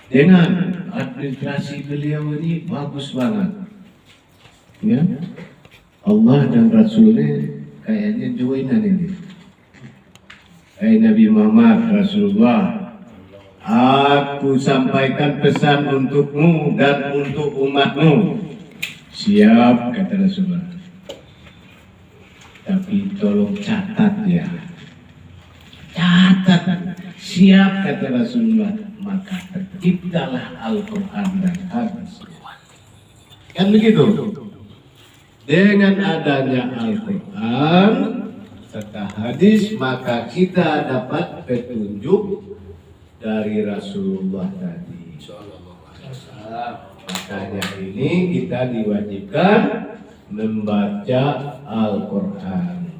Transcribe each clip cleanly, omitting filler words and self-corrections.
Dengan administrasi beliau ini bagus banget, ya. Allah dan Rasulnya kayaknya joinan ini. Nabi Muhammad Rasulullah, aku sampaikan pesan untukmu dan untuk umatmu. Siap, kata Rasulullah. Tapi tolong catat ya. Catat. Siap, kata Rasulullah. Maka terciptalah Al-Quran dan hadis. Kan begitu? Dengan adanya Al-Quran serta hadis, maka kita dapat petunjuk dari Rasulullah tadi. Makanya ini kita diwajibkan membaca Al-Quran.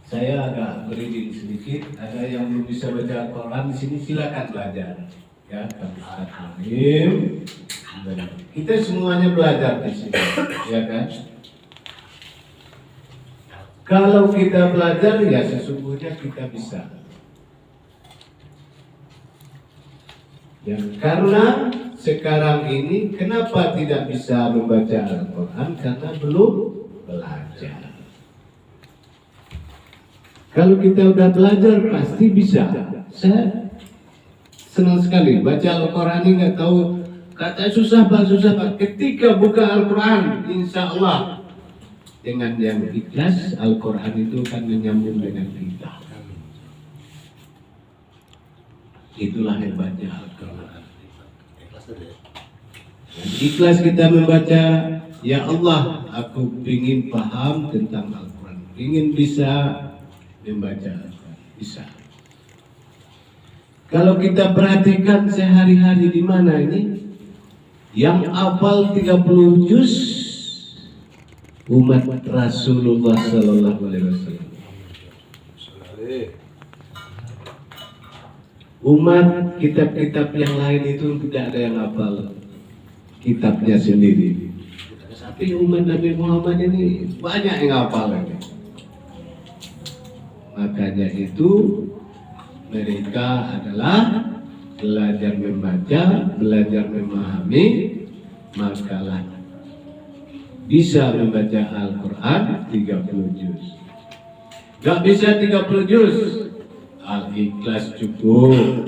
Saya agak beriding sedikit. Ada yang belum bisa baca Al-Quran di sini, silakan belajar. Ya, kita semuanya belajar di sini, ya kan? Kalau kita belajar, ya sesungguhnya kita bisa. Ya, karena sekarang ini kenapa tidak bisa membaca Al-Quran? Karena belum belajar. Kalau kita udah belajar pasti bisa. Saya senang sekali baca Al-Quran ini, nggak tahu kata susah pak. Ketika buka Al-Quran, insya Allah dengan yang ikhlas, Al-Quran itu akan menyambung dengan kita. Itulah hebatnya Al-Quran. Ikhlas kita membaca, ya Allah, aku ingin paham tentang Al-Quran, ingin bisa membaca Al-Quran, bisa. Kalau kita perhatikan sehari-hari di mana ini, yang hafal 30 juz umat Rasulullah Sallallahu Alaihi Wasallam. Umat kitab-kitab yang lain itu tidak ada yang hafal kitabnya sendiri. Tapi umat Nabi Muhammad ini banyak yang hafal ini. Makanya itu mereka adalah belajar membaca, belajar memahami, makalah bisa membaca Al-Quran 30 juz. Gak bisa 30 juz, Al-Ikhlas cukup.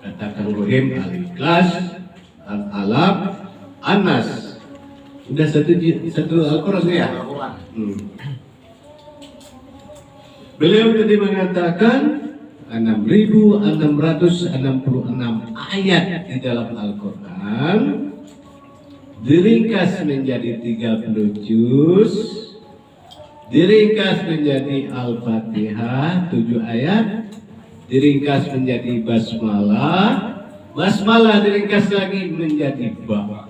Katakan Rohim, Al-Ikhlas, Al-Alaq, An-Nas. Udah satu Al-Quran ya? Beliau tadi mengatakan 6.666 ayat di dalam Al-Quran diringkas menjadi 30 juz, diringkas menjadi Al-Fatihah 7 ayat, diringkas menjadi basmalah, basmalah diringkas lagi menjadi ba.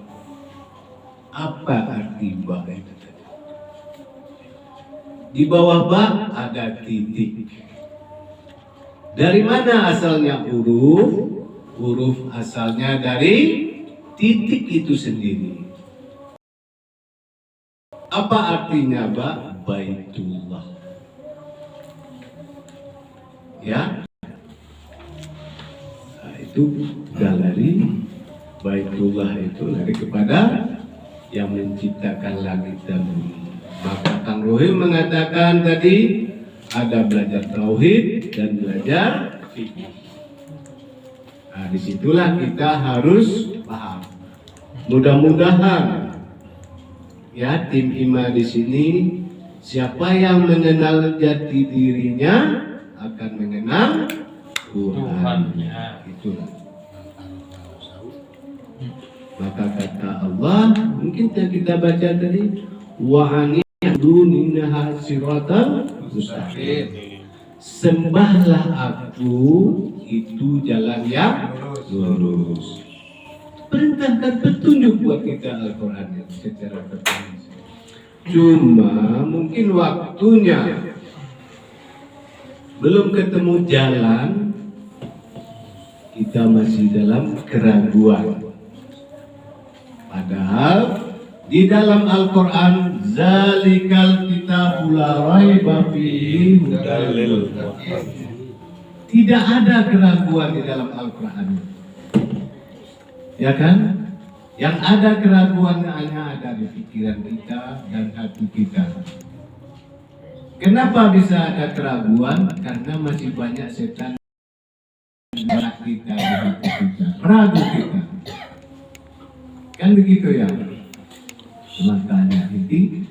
Apa arti ba itu? Di bawah ba ada titik. Dari mana asalnya huruf? Huruf asalnya dari titik itu sendiri. Apa artinya ba? Baitullah. Ya. Nah, itu dari Baitullah itu lari kepada yang menciptakan langit dan bumi. Maka Kang Rohim mengatakan tadi ada belajar tauhid dan belajar fikih. Nah, disitulah kita harus paham. Mudah-mudahan ya tim IMA di sini, siapa yang mengenal jati dirinya akan mengenal Tuhan. Itulah. Maka kata Allah, mungkin kita baca tadi, wa'ani duninaha siratal mustaqim. Sembahlah aku, itu jalan yang lurus. Perintahkan petunjuk buat kita Al-Quran secara tertulis. Cuma mungkin waktunya belum ketemu jalan, kita masih dalam keraguan. Padahal di dalam Al-Quran, zalikal kitabul la raiba fihi hudal lil muttaqin. Tidak ada keraguan di dalam Al-Quran. Ya kan? Yang ada keraguan hanya ada di pikiran kita dan hati kita. Kenapa bisa ada keraguan? Karena masih banyak setan berat kita, ragu kita. Kan begitu ya? Makanya ini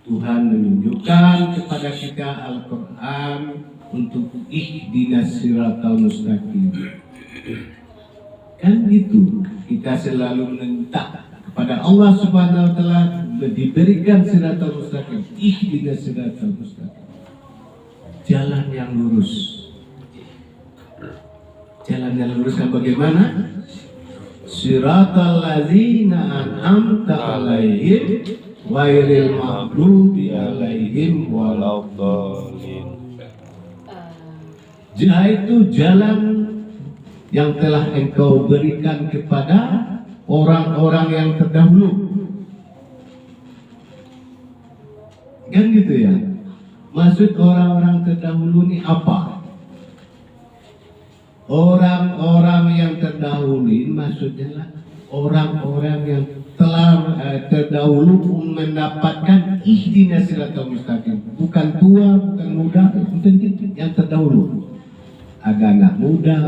Tuhan menunjukkan kepada kita Al-Quran untuk ihdinas siratal mustaqim. Kan itu kita selalu minta kepada Allah Subhanahu wa taala diberikan siratal mustaqim, ihdinas siratal mustaqim. Jalan yang lurus. Jalan yang lurus kan bagaimana? Siratal ladzina an'amta 'alaihim ghairil maghdubi 'alaihim waladdallin. Yaitu jalan yang telah Engkau berikan kepada orang-orang yang terdahulu. Kan gitu ya? Maksud orang-orang terdahulu ini apa? Orang-orang yang terdahulu maksudnya lah orang-orang yang telah terdahulu mendapatkan ihdinas siratal mustaqim. Bukan tua, bukan muda, yang terdahulu. Ada anak muda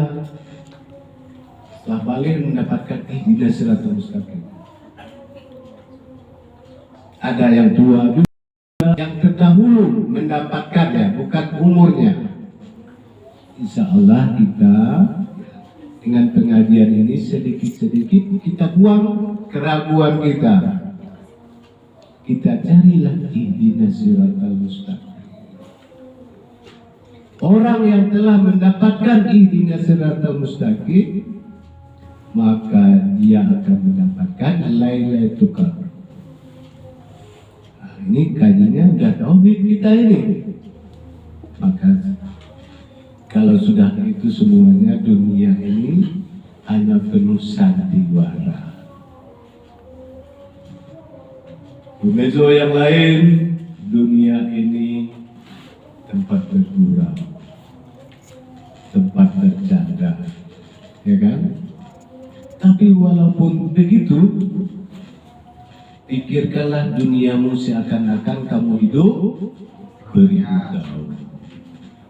setelah balik mendapatkan ihdinas siratal mustaqim. Ada yang tua juga yang terdahulu mendapatkannya, bukan umurnya. Insya Allah kita dengan pengajian ini sedikit-sedikit kita buang keraguan kita. Kita carilah ihdinas siratal mustaqim. Orang yang telah mendapatkan ihdinas siratal mustaqim, maka dia akan mendapatkan Lailatul Qadar. Nah, ini kajiannya udah tauhid kita ini. Maka kalau sudah itu semuanya dunia ini hanya penuh sandiwara. Bumezo yang lain, dunia ini tempat bergurau, tempat bercanda, ya kan? Tapi walaupun begitu, pikirkanlah duniamu seakan-akan kamu hidup beribadah.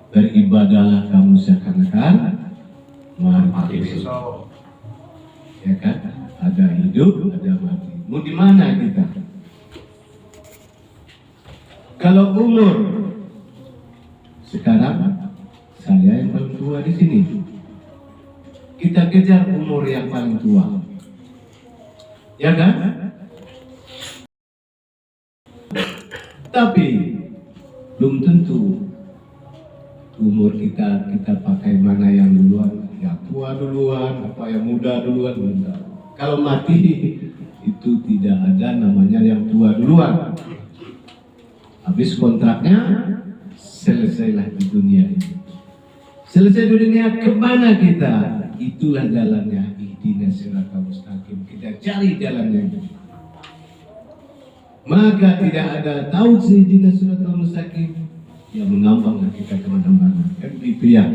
Beribadahlah kamu seakan-akan mati. Ya kan? Ada hidup, ada mati. Mau di mana kita? Kalau umur sekarang saya yang paling tua di sini. Kita kejar umur yang paling tua. Ya kan? Tapi belum tentu umur kita pakai mana yang duluan, yang tua duluan, apa yang muda duluan, bentar. Kalau mati itu tidak ada namanya yang tua duluan. Habis kontraknya, selesailah di dunia ini. Selesai di dunia, kemana kita? Itulah jalannya, ihdinas siratal mustaqim. Kita cari jalannya. Maka tidak ada tahu ihdinas siratal mustaqim yang mengambang kita kemana-mana. Kan begitu ya.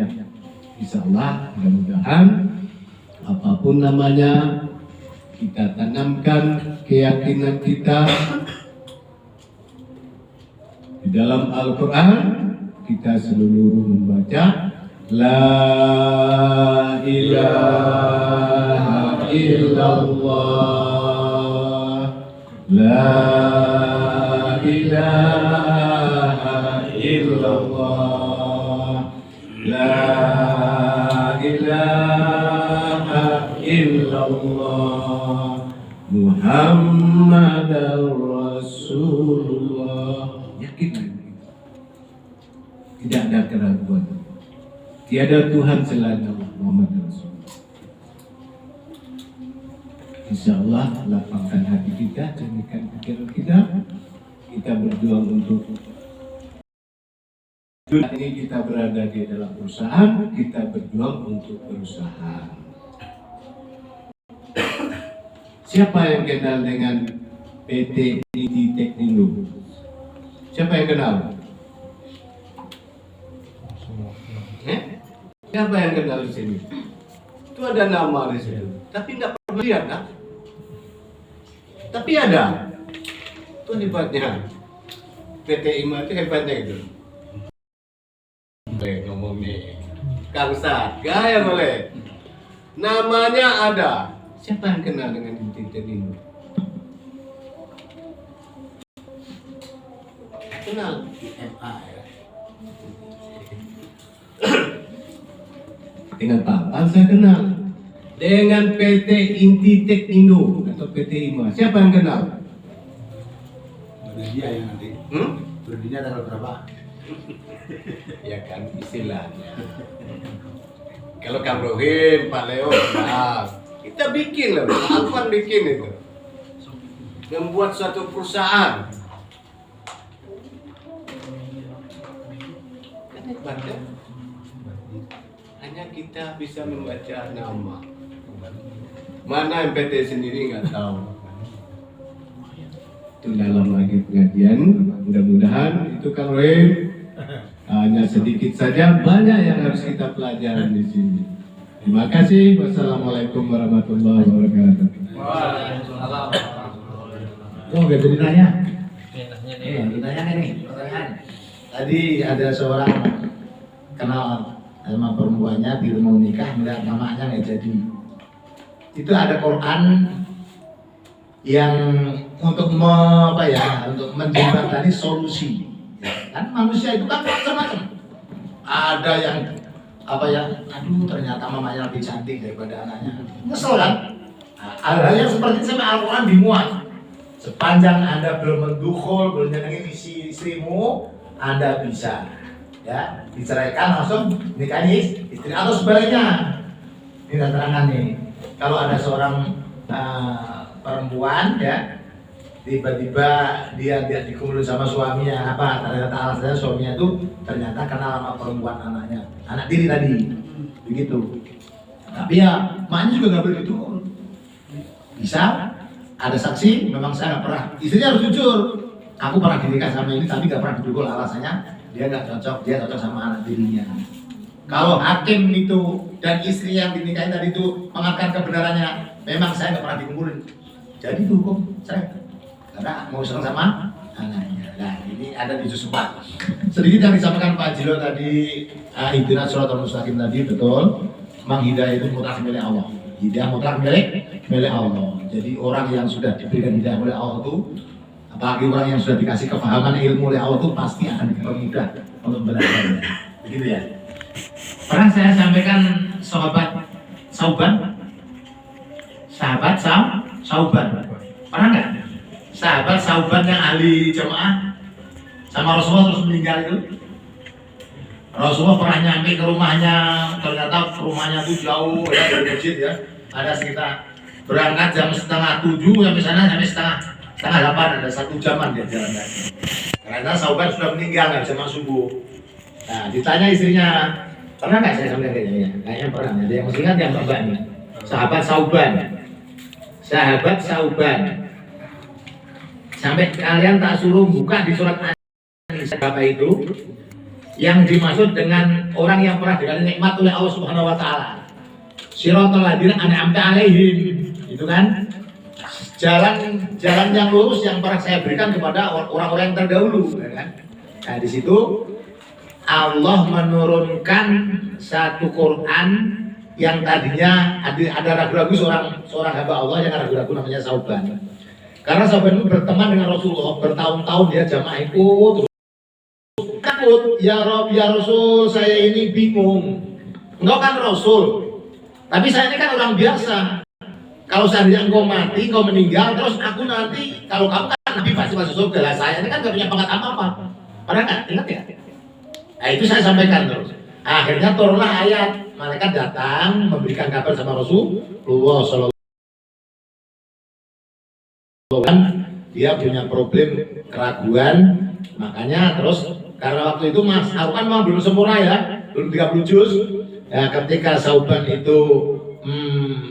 Insya Allah mudah-mudahan apapun namanya kita tanamkan keyakinan kita di dalam Al-Quran. Kita seluruh membaca La ilaha illallah, La ilaha illallah, La ilaha illallah, Muhammadar Rasulullah. Yakin tidak ada keraguan. Tiada Tuhan selain Allah, Muhammad Rasulullah. Insya Allah lapangkan hati kita, jadikan pikiran kita. Kita berjuang untuk ini. Kita berada di dalam perusahaan, kita berjuang untuk perusahaan. Siapa yang kenal dengan PT Niti Teknino? Siapa yang kenal? Siapa yang kenal di sini? Itu ada nama di situ, tapi nggak pernah lihat kan? Tapi ada. Itu hebatnya. PT IMA itu hebatnya itu. Boleh ngomong nih, Kang Sat, gaya boleh. Namanya ada. Siapa yang kenal dengan Inti ini? Kenal IMA ya. Dengan Pak saya kenal. Dengan PT Inti Teknindo atau PT IMA, siapa yang kenal? Ada dia yang nanti. Berdirinya tanggal berapa? Ya kan istilahnya. Kalau Kang Rohim, Pak Leo, nah, kita bikin loh, Pak Alfan bikin itu. Membuat suatu perusahaan. Kan hebat kan? Hanya kita bisa membaca nama. Mana MPT sendiri nggak tahu. Itu dalam lagi pengajian, mudah-mudahan itu Kang Rohim hanya sedikit saja, banyak yang harus kita pelajari di sini. Terima kasih. Wassalamualaikum warahmatullahi wabarakatuh. Waalaikumsalam. Oh, gak jadi nanya. Ditanya nih, pertanyaan. Tadi ada seorang kenal sama perempuannya, bila mau nikah, melihat namanya nggak jadi. Itu ada Quran yang untuk untuk menjembatani solusi. Kan manusia itu kan macam-macam. Ada yang aduh ternyata mamanya lebih cantik daripada anaknya. Nyesel kan? Hal-hal yang seperti itu sama Al-Quran dimuat. Sepanjang Anda belum mendukhul, belum nyenengin istrimu, Anda bisa ya diceraikan langsung nikahi istri atau sebaliknya. Ini terangkan nih. Kalau ada seorang perempuan ya tiba-tiba dia dikumpulin sama suaminya ternyata alasannya suaminya itu ternyata kenal sama perempuan anak diri tadi begitu, tapi ya maknya juga nggak boleh didukung. Bisa ada saksi, memang saya nggak pernah, istrinya harus jujur, aku pernah dinikah sama ini tapi nggak pernah didukung, alasannya dia nggak cocok, dia cocok sama anak dirinya. Kalau hakim itu dan istri yang dinikahin tadi itu mengatakan kebenarannya, memang saya nggak pernah dikumpulin, jadi dihukum cerai karena mau serang sama anaknya. Nah ini ada di juz 4. Sedikit yang disampaikan Pak Jilo tadi, Ihdinas Shiratal Mustaqim tadi betul. Memang hidayah itu mutlak milik Allah. Hidayah mutlak milik Allah. Jadi orang yang sudah diberikan hidayah oleh Allah itu, apalagi orang yang sudah dikasih kefahaman ilmu oleh Allah itu pasti akan dipermudah untuk belajar. Begitu ya. Pernah saya sampaikan sahabat Sauban. Pernah nggak? Sahabat Sauban yang ahli jamaah sama Rasulullah terus meninggal itu. Rasulullah pernah nyampe ke rumahnya, ternyata rumahnya itu jauh ya dari masjid ya. Ada sekitar berangkat jam 6:30 sampai sana sampai setengah 8, ada 1 jaman dia jalan kaki. Ternyata Sauban sudah meninggal, nggak bisa masuk subuh. Nah ditanya istrinya, pernah nggak saya sampaikan kayaknya? Kayaknya pernah. Ada yang masih ingat yang mbak ini? Sahabat Sauban. Sampai kalian tak suruh buka di surat An-Nisa apa itu yang dimaksud dengan orang yang pernah dikasih nikmat oleh Allah Subhanahu wa taala. Shiratal ladzina an'amta 'alaihim. Itu kan jalan yang lurus yang pernah saya berikan kepada orang-orang yang terdahulu, ya kan? Nah, di situ Allah menurunkan satu Quran yang tadinya ada ragu-ragu seorang hamba Allah yang ragu-ragu namanya Sauban. Karena Sauban itu berteman dengan Rasulullah bertahun-tahun, dia jamaah ikut takut, ya Rob, ya Rasul, saya ini bingung. Engkau kan Rasul, tapi saya ini kan orang biasa. Kalau seandainya engkau mati, engkau meninggal, terus aku nanti, kalau kamu kan Nabi pasti masuk surga lah, saya ini kan gak punya pangkat apa-apa. Pernah nggak? Ingat ya? Nah itu saya sampaikan terus. Akhirnya turunlah ayat, malaikat datang memberikan kabar sama Rasulullah SAW. Dia punya problem keraguan, makanya terus karena waktu itu Mas Arwan memang belum sempurna ya, belum 30 juz. Ya, ketika Sauban itu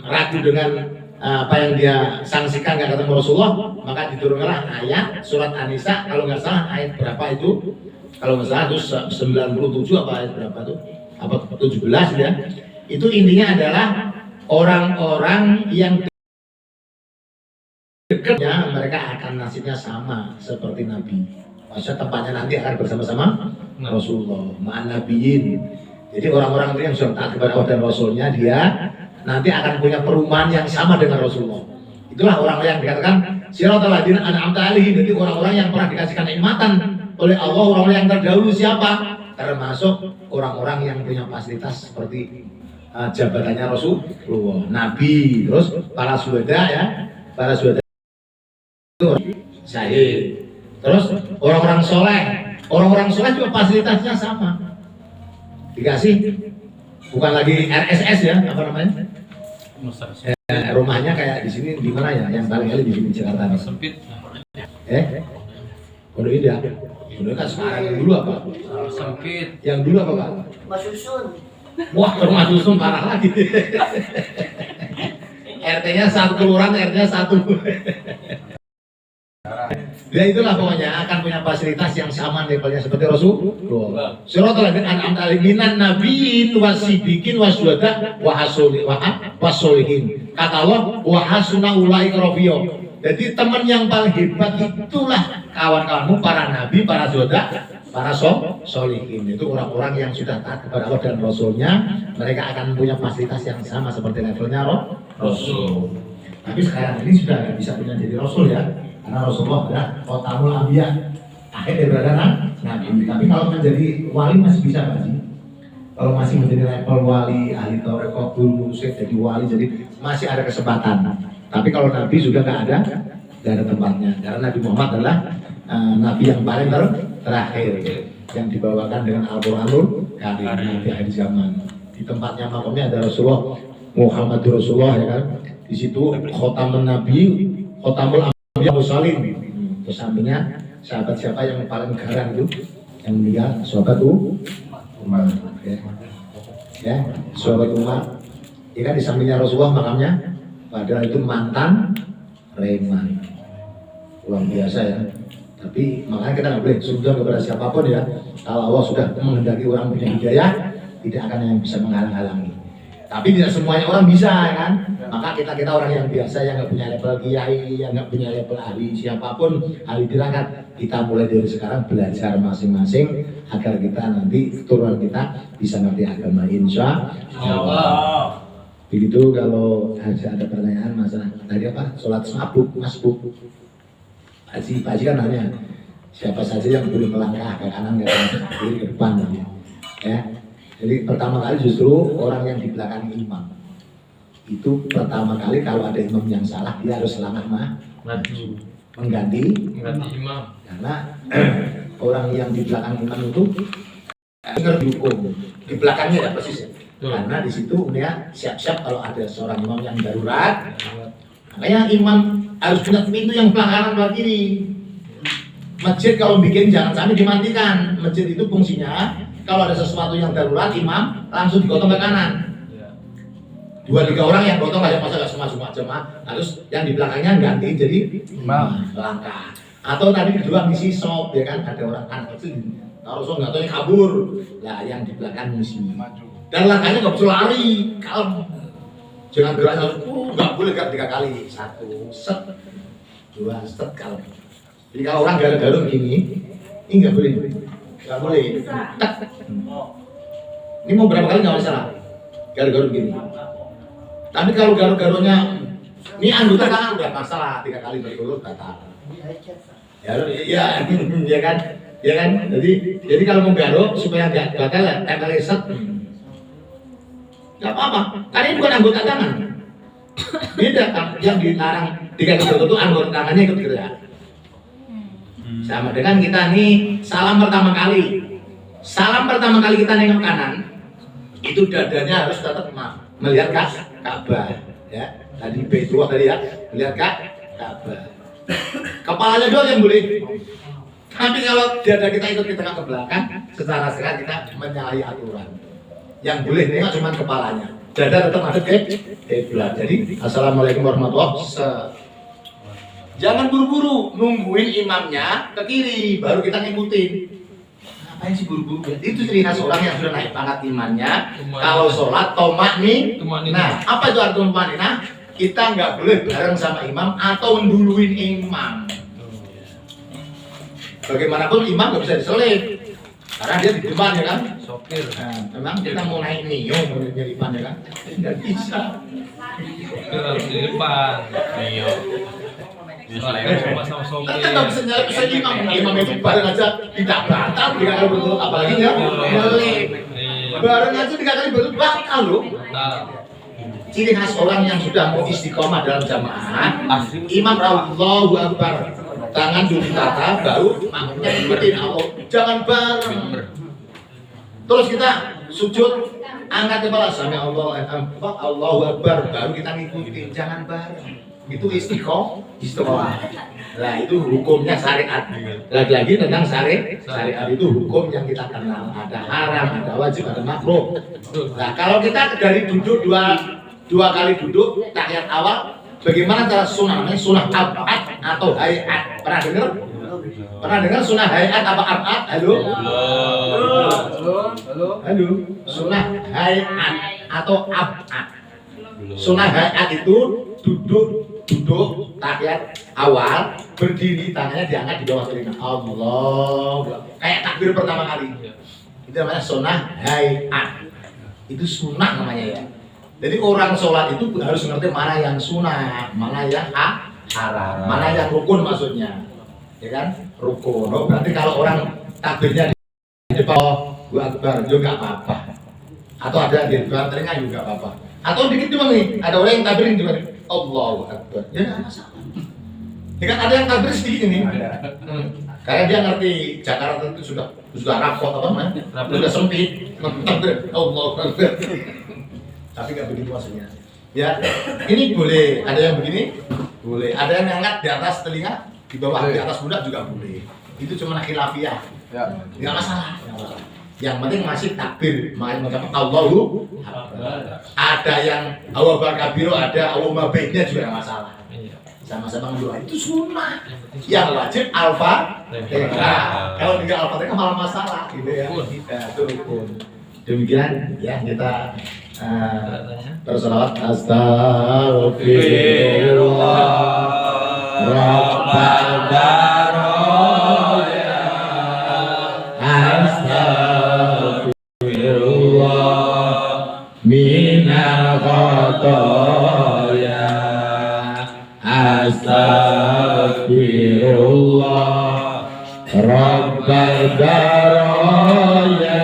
ragu dengan apa yang dia sanksikan gak ketemu Rasulullah, maka diturunkanlah ayat surat An-Nisa, kalau nggak salah ayat berapa itu? Kalau nggak salah itu 97 apa ayat berapa tuh? abad 17 ya. Itu intinya adalah orang-orang yang dekatnya mereka akan nasibnya sama seperti Nabi. Maksudnya tempatnya nanti akan bersama-sama Rasulullah, ma'an nabiyyin. Jadi orang-orang itu yang sudah taat kepada Allah dan Rasulnya, dia nanti akan punya perumahan yang sama dengan Rasulullah. Itulah orang-orang yang dikatakan siratal ladzina an'amta 'alaihim. Jadi orang-orang yang pernah dikasihkan nikmatan oleh Allah, orang-orang yang terdahulu siapa? Termasuk orang-orang yang punya fasilitas seperti jabatannya Rasulullah, Nabi, terus para syuhada ya, para syuhada syahid. Terus orang-orang soleh juga fasilitasnya sama, dikasih bukan lagi RSS ya, apa namanya? Rumahnya kayak di sini di mana ya? Yang paling kali di sini Jakarta. Sempit. Pondok Indah. Pondok kan sekarang yang dulu apa? Sempit. Yang dulu apa Pak? Rumah susun. Wah, rumah susun parah lagi. RT-nya 1 kelurahan, RT-nya 1. Ya itulah pokoknya akan punya fasilitas yang sama levelnya seperti Rasulullah. Siratal ladzina an'amta 'alaihim minan nabiyyin wasiddiqin wasyuhada wassolihin. Kata Allah, wa hasuna ulaika rafiqa. Jadi teman yang paling hebat itulah kawan-kawanmu para nabi, para syuhada, para solihin. Itu orang-orang yang sudah taat kepada Allah dan Rasulnya. Mereka akan punya fasilitas yang sama seperti levelnya Rasul. Tapi sekarang ini sudah nggak bisa punya jadi Rasul ya, karena Rasulullah adalah khotamul anbiya, akhir daripada nabi. Tapi kalau menjadi wali masih bisa Pak Haji. Kalau masih menjadi level wali, ahli tarekat, guru musyrik, jadi wali, jadi masih ada kesempatan. Tapi kalau nabi sudah nggak ada tempatnya. Karena Nabi Muhammad adalah nabi yang paling terakhir, yang dibawakan dengan Al-Qur'anul Karim di akhir zaman. Di tempatnya makamnya ada Rasulullah Muhammadur Rasulullah ya kan. Di situ khotamul nabi, khotamul anbiya mursalin. Terus sampingnya sahabat siapa yang paling garang itu yang meninggal, sahabat Umar ya, sahabat Umar. Ya kan di sampingnya Rasulullah makamnya, padahal itu mantan preman. Luar biasa ya. Tapi makanya kita nggak boleh sujud kepada siapapun ya. Kalau Allah sudah menghendaki orang punya hidayah, tidak akan yang bisa menghalang-halangi. Tapi tidak semuanya orang bisa ya kan. Maka kita orang yang biasa yang nggak punya level kiai, yang nggak punya level ahli siapapun, ahli tirakat, kita mulai dari sekarang belajar masing-masing agar kita nanti keturunan kita bisa ngerti agama insya Allah. Begitu. Kalau ada pertanyaan masalah tadi apa? Sholat masbuk. Pak Haji kan nanya siapa saja yang boleh melangkah ke kanan ke kiri ke depan ya. Jadi pertama kali justru orang yang di belakang imam itu pertama kali kalau ada imam yang salah dia harus selangkah maju mengganti imam. Karena orang yang di belakang imam itu ngerti hukum di belakangnya ya persis ya. Karena di situ dia siap-siap kalau ada seorang imam yang darurat. Makanya imam harus punya pintu yang belakang kanan kiri. Masjid kalau bikin jangan sampai dimatikan. Masjid itu fungsinya kalau ada sesuatu yang darurat imam langsung digotong ke kanan. 2-3 orang yang gotong aja masa nggak semua jemaah. Harus yang di belakangnya ganti jadi imam langkah. Atau tadi kedua misi sop ya kan, ada orang anak kecil Rasul nggak tahu yang kabur. Lah yang di belakang misi maju. Dan langkahnya nggak bisa lari, kalem. Jangan gerak nggak boleh gerak 3 kali. 1 set, 2 set kalem. Jadi kalau orang garuk-garuk gini, ini nggak boleh, tak. Ini mau berapa kali nggak masalah, garuk-garuk gini. Tapi kalau garuk-garuknya, ini anggota kan udah masalah 3 kali berturut batal. Ya kan. Jadi kalau mau garuk supaya nggak batal, tempel set. Gak apa-apa, karena ini bukan anggota tangan. Beda kan, yang dilarang dikasih itu anggota tangannya ikut gerak. Sama dengan kita nih, salam pertama kali kita nengok kanan, itu dadanya harus tetap melihat Ka'bah. Ya, tadi Baitullah tadi ya, melihat Ka'bah. Kepalanya doang yang boleh. Tapi kalau dada kita ikut ke tengah ke belakang, secara sehat kita menyalahi aturan. Yang boleh nengok cuma kepalanya, dada tetap ada ke kiblat. Jadi assalamualaikum warahmatullahi wabarakatuh. Jangan buru-buru nungguin imamnya ke kiri baru kita ngikutin. Ngapain sih buru-buru? Itu ciri khas orang yang sudah naik pangkat imannya. Tumak. Kalau sholat tomak nih. Tumak nih. Nah, apa itu arti tomak nih? Nah, kita nggak boleh bareng sama imam atau menduluin imam. Bagaimanapun imam nggak bisa diselip karena dia di depan ya kan. Sopir. Nah, memang kita mau naik Mio mau di depan ya kan? Nggak bisa. Sopir harus di depan. Iya. Sama-sama sopir. Kita nggak bisa nyalip bisa imam. Imam itu bareng aja tidak batal tiga kali berturut apalagi ya melip. Iya. Bareng aja tiga kali berturut batal loh. Nah, Ciri khas orang yang sudah mau istiqomah dalam jamaah, imam Allahu Akbar, tangan dulu ditata, baru makmumnya ikutin Allah. Jangan bareng. Terus kita sujud, angkat kepala, sami Allah, Allahu Akbar, baru kita ngikutin. Jangan bareng. Itu istiqomah. Nah itu hukumnya syariat. Lagi-lagi tentang syariat itu hukum yang kita kenal. Ada haram, ada wajib, ada makruh. Nah kalau kita dari duduk dua kali duduk tahiyat awal, bagaimana cara sunnah? Namanya sunnah abad atau hayat. Pernah dengar? Pernah dengar sunnah hayat apa abad? Halo? Halo? Sunnah hayat atau abad. Sunnah hayat itu duduk tahiyat awal, berdiri, tangannya diangkat di bawah telinga. Allah. Kayak takbir pertama kali. Itu namanya sunnah hayat. Itu sunnah namanya ya. Jadi orang sholat itu harus mengerti mana yang sunnah, mana yang haram, mana yang rukun maksudnya, ya kan? Rukun. Oh, berarti kalau orang takbirnya di depan Allahu Akbar juga apa-apa, atau ada di depan telinga juga apa-apa, atau dikit cuma nih, ada orang yang takbirin cuma Allahu Akbar, ya nggak masalah. Ya kan ada yang takbir sedikit ini, karena dia ngerti Jakarta itu sudah rapot apa namanya, sudah sempit, takbir Allahu Akbar. Tapi nggak begitu maksudnya. Ya, ini boleh. Ada yang begini, boleh. Ada yang angkat di atas telinga, di bawah, di atas pundak juga boleh. Itu cuma khilafiyah. Ya, nggak masalah. Yang penting masih takbir, mengucapkan Allahu Akbar. Ada yang Allahu Akbar kabiru, ada Allahumma baiknya juga nggak masalah. Sama-sama berdoa itu sunnah. Yang wajib al-fatihah. Kalau tidak al-fatihah malah masalah, gitu ya. Itu rukun. Demikian ya kita bersolawat astagfirullah rabbal baraya astagfirullah minal khotoya astagfirullah rabbal baraya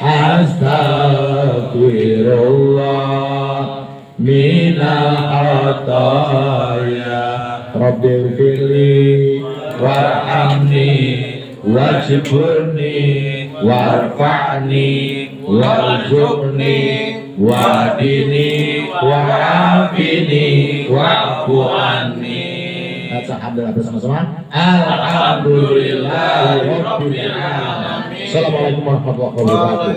astagfirullah minal khataya rabbil firli warhamni wajburni warfa'ni warzuqni wadini wa'afini wa'fu anni. Alhamdulillah bersama-sama. Alhamdulillah rabbil alamin. Assalamualaikum warahmatullahi wabarakatuh.